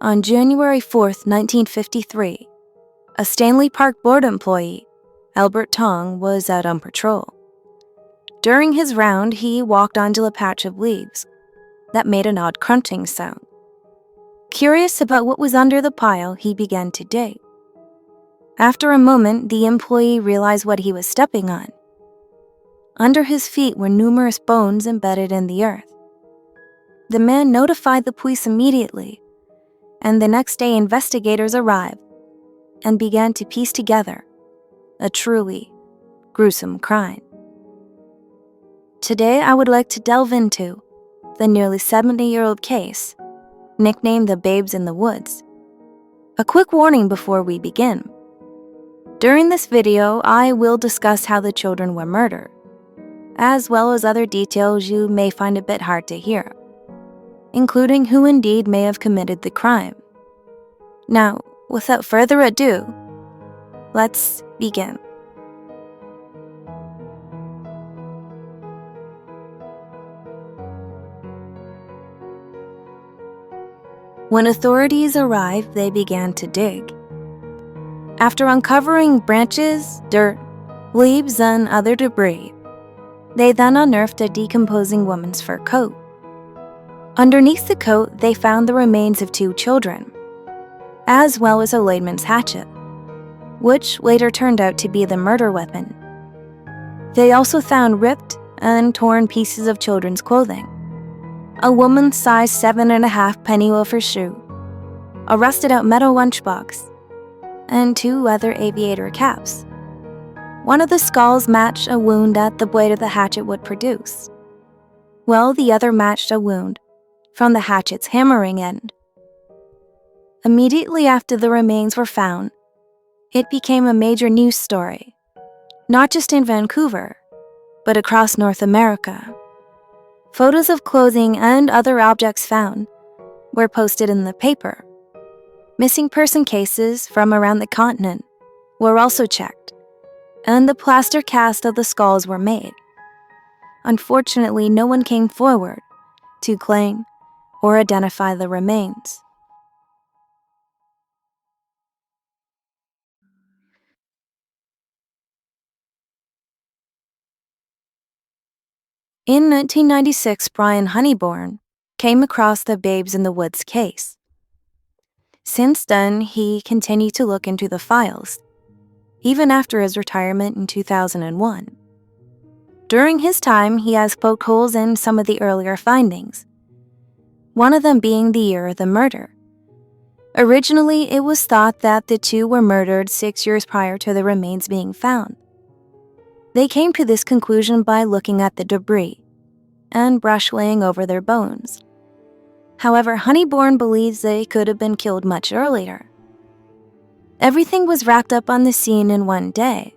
On January 4th, 1953, a Stanley Park board employee, Albert Tong, was out on patrol. During his round, he walked onto a patch of leaves that made an odd crunching sound. Curious about what was under the pile, he began to dig. After a moment, the employee realized what he was stepping on. Under his feet were numerous bones embedded in the earth. The man notified the police immediately, and the next day investigators arrived and began to piece together a truly gruesome crime. Today, I would like to delve into the nearly 70-year-old case, nicknamed the Babes in the Woods. A quick warning before we begin. During this video, I will discuss how the children were murdered, as well as other details you may find a bit hard to hear, including who indeed may have committed the crime. Now, without further ado, let's begin. When authorities arrived, they began to dig. After uncovering branches, dirt, leaves, and other debris, they then unearthed a decomposing woman's fur coat. Underneath the coat, they found the remains of 2 children, as well as a layman's hatchet, which later turned out to be the murder weapon. They also found ripped and torn pieces of children's clothing, a woman's size 7.5 penny loafer shoe, a rusted-out metal lunchbox, and 2 leather aviator caps. One of the skulls matched a wound that the blade of the hatchet would produce, while the other matched a wound from the hatchet's hammering end. Immediately after the remains were found, it became a major news story, not just in Vancouver, but across North America. Photos of clothing and other objects found were posted in the paper. Missing person cases from around the continent were also checked, and the plaster cast of the skulls were made. Unfortunately, no one came forward to claim or identify the remains. In 1996, Brian Honeyborn came across the Babes in the Woods case. Since then, he continued to look into the files, even after his retirement in 2001. During his time, he has poked holes in some of the earlier findings, one of them being the year of the murder. Originally, it was thought that the 2 were murdered 6 years prior to the remains being found. They came to this conclusion by looking at the debris and brush laying over their bones. However, Honeyborn believes they could have been killed much earlier. Everything was wrapped up on the scene in one day.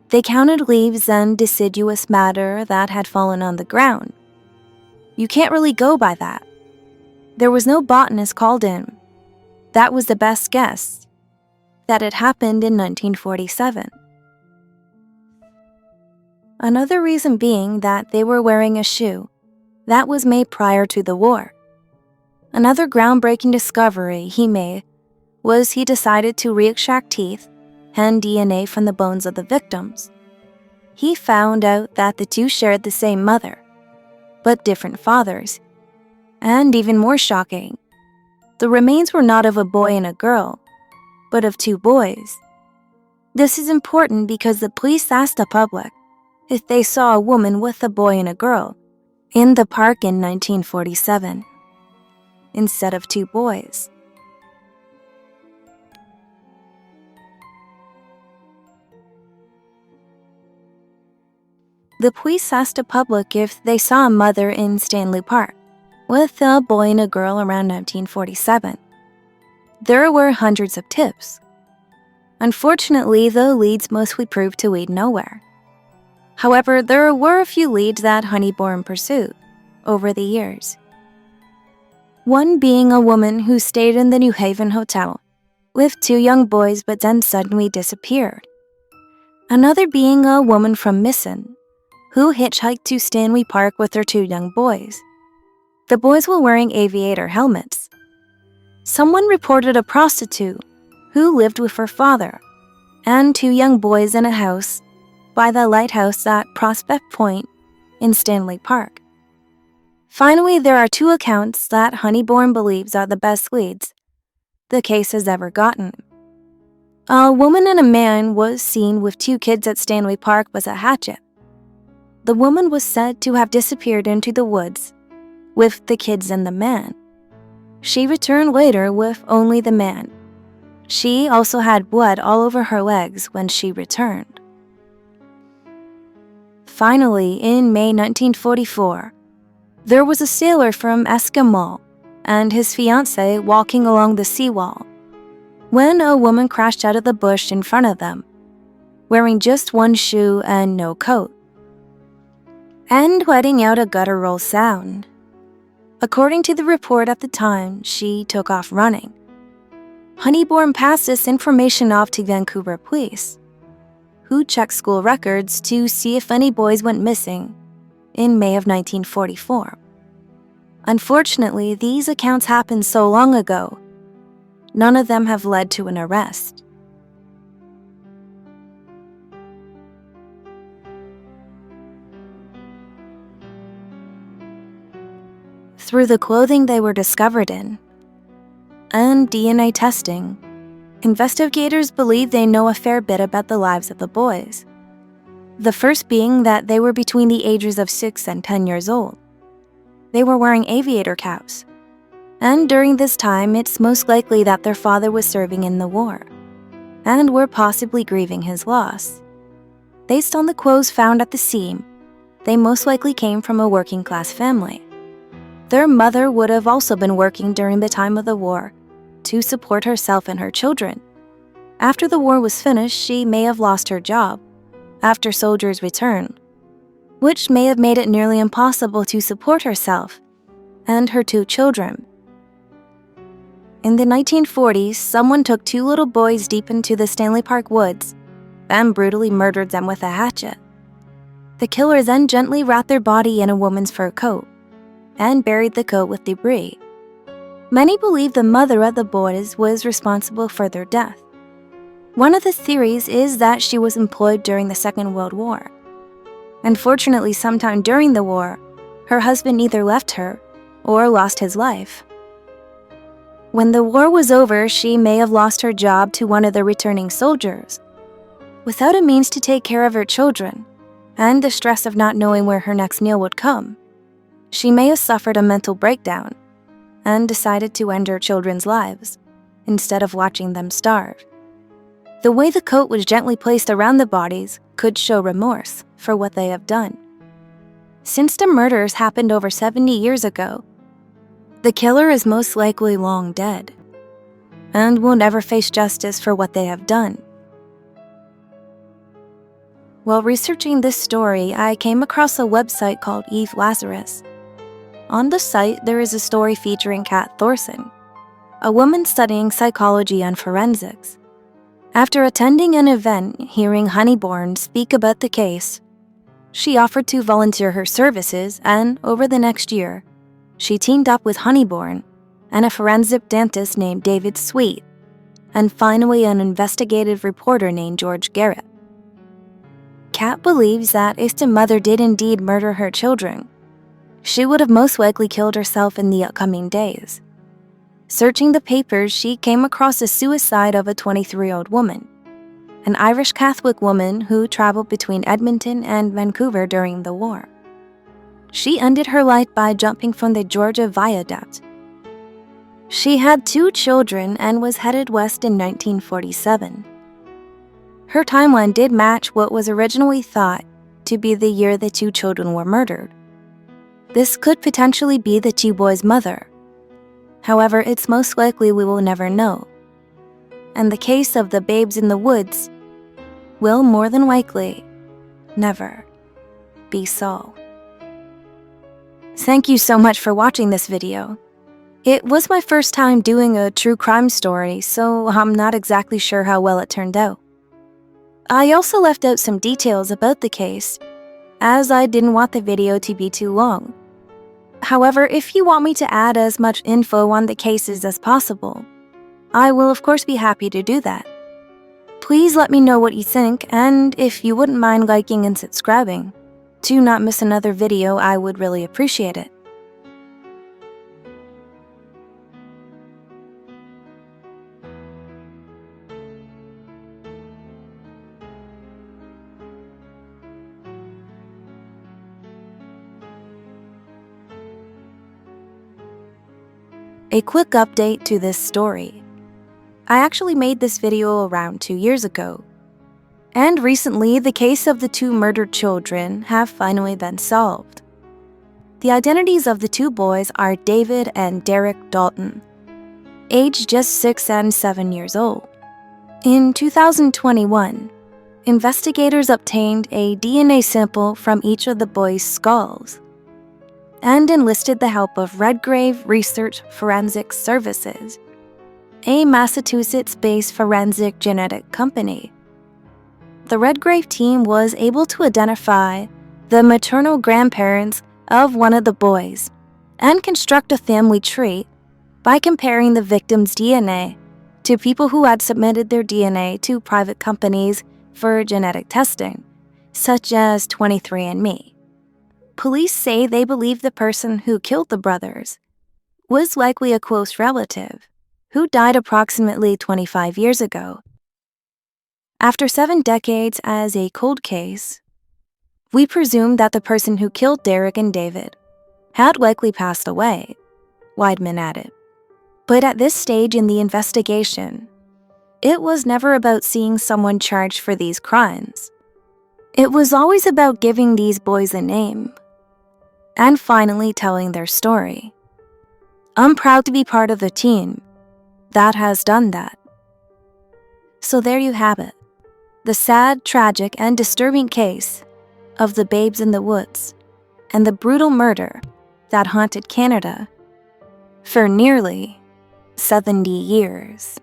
They counted leaves and deciduous matter that had fallen on the ground. You can't really go by that. There was no botanist called in. That was the best guess, that it happened in 1947. Another reason being that they were wearing a shoe that was made prior to the war. Another groundbreaking discovery he made was he decided to re-extract teeth and DNA from the bones of the victims. He found out that the 2 shared the same mother, but different fathers. And even more shocking, the remains were not of a boy and a girl, but of 2 boys. This is important because the police asked the public if they saw a woman with a boy and a girl in the park in 1947, instead of 2 boys. The police asked the public if they saw a mother in Stanley Park with a boy and a girl around 1947. There were hundreds of tips. Unfortunately, the leads mostly proved to lead nowhere. However, there were a few leads that Honeyborn pursued over the years. One being a woman who stayed in the New Haven Hotel with 2 young boys but then suddenly disappeared. Another being a woman from Misson who hitchhiked to Stanley Park with her 2 young boys. The boys were wearing aviator helmets. someone reported a prostitute who lived with her father and 2 young boys in a house by the lighthouse at Prospect Point in Stanley Park. Finally, there are 2 accounts that Honeyborn believes are the best leads the case has ever gotten. A woman and a man was seen with 2 kids at Stanley Park with a hatchet. The woman was said to have disappeared into the woods with the kids and the man. She returned later with only the man. She also had blood all over her legs when she returned. Finally, in May 1944, there was a sailor from Eskimo and his fiancée walking along the seawall when a woman crashed out of the bush in front of them, wearing just 1 shoe and no coat, and letting out a guttural sound. According to the report at the time, she took off running. Honeyborn passed this information off to Vancouver police, who checked school records to see if any boys went missing in May of 1944. Unfortunately, these accounts happened so long ago, none of them have led to an arrest. Through the clothing they were discovered in and DNA testing, investigators believe they know a fair bit about the lives of the boys. The first being that they were between the ages of 6 and 10 years old. They were wearing aviator caps, and during this time it's most likely that their father was serving in the war and were possibly grieving his loss. Based on the clothes found at the scene, they most likely came from a working-class family. Their mother would have also been working during the time of the war to support herself and her children. After the war was finished, she may have lost her job after soldiers returned, which may have made it nearly impossible to support herself and her 2 children. In the 1940s, someone took 2 little boys deep into the Stanley Park woods and brutally murdered them with a hatchet. The killers then gently wrapped their body in a woman's fur coat and buried the coat with debris. Many believe the mother of the boys was responsible for their death. One of the theories is that she was employed during the Second World War. Unfortunately, sometime during the war, her husband either left her or lost his life. When the war was over, she may have lost her job to one of the returning soldiers. Without a means to take care of her children, and the stress of not knowing where her next meal would come, she may have suffered a mental breakdown and decided to end her children's lives instead of watching them starve. The way the coat was gently placed around the bodies could show remorse for what they have done. Since the murders happened over 70 years ago, the killer is most likely long dead and will never face justice for what they have done. While researching this story, I came across a website called Eve Lazarus. On the site, there is a story featuring Kat Thorson, a woman studying psychology and forensics. After attending an event hearing Honeyborn speak about the case, she offered to volunteer her services, and over the next year, she teamed up with Honeyborn and a forensic dentist named David Sweet, and finally an investigative reporter named George Garrett. Kat believes that if the mother did indeed murder her children, she would have most likely killed herself in the upcoming days. Searching the papers, she came across the suicide of a 23-year-old woman, an Irish Catholic woman who traveled between Edmonton and Vancouver during the war. She ended her life by jumping from the Georgia Viaduct. She had 2 children and was headed west in 1947. Her timeline did match what was originally thought to be the year the 2 children were murdered. This could potentially be the 2 boys' mother. However, it's most likely we will never know. And the case of the babes in the woods will more than likely never be solved. Thank you so much for watching this video. It was my first time doing a true crime story, so I'm not exactly sure how well it turned out. I also left out some details about the case, as I didn't want the video to be too long. However, if you want me to add as much info on the cases as possible, I will of course be happy to do that. Please let me know what you think, and if you wouldn't mind liking and subscribing to not miss another video, I would really appreciate it. A quick update to this story. I actually made this video around 2 years ago, and recently the case of the 2 murdered children have finally been solved. The identities of the 2 boys are David and Derek Dalton, aged just 6 and 7 years old. In 2021, investigators obtained a DNA sample from each of the boys' skulls and enlisted the help of Redgrave Research Forensic Services, a Massachusetts-based forensic genetic company. The Redgrave team was able to identify the maternal grandparents of one of the boys and construct a family tree by comparing the victim's DNA to people who had submitted their DNA to private companies for genetic testing, such as 23andMe. Police say they believe the person who killed the brothers was likely a close relative who died approximately 25 years ago. After 7 decades as a cold case, we presume that the person who killed Derek and David had likely passed away, Weidman added. But at this stage in the investigation, it was never about seeing someone charged for these crimes. It was always about giving these boys a name and finally telling their story. I'm proud to be part of the team that has done that. So there you have it, the sad, tragic, and disturbing case of the babes in the woods and the brutal murder that haunted Canada for nearly 70 years.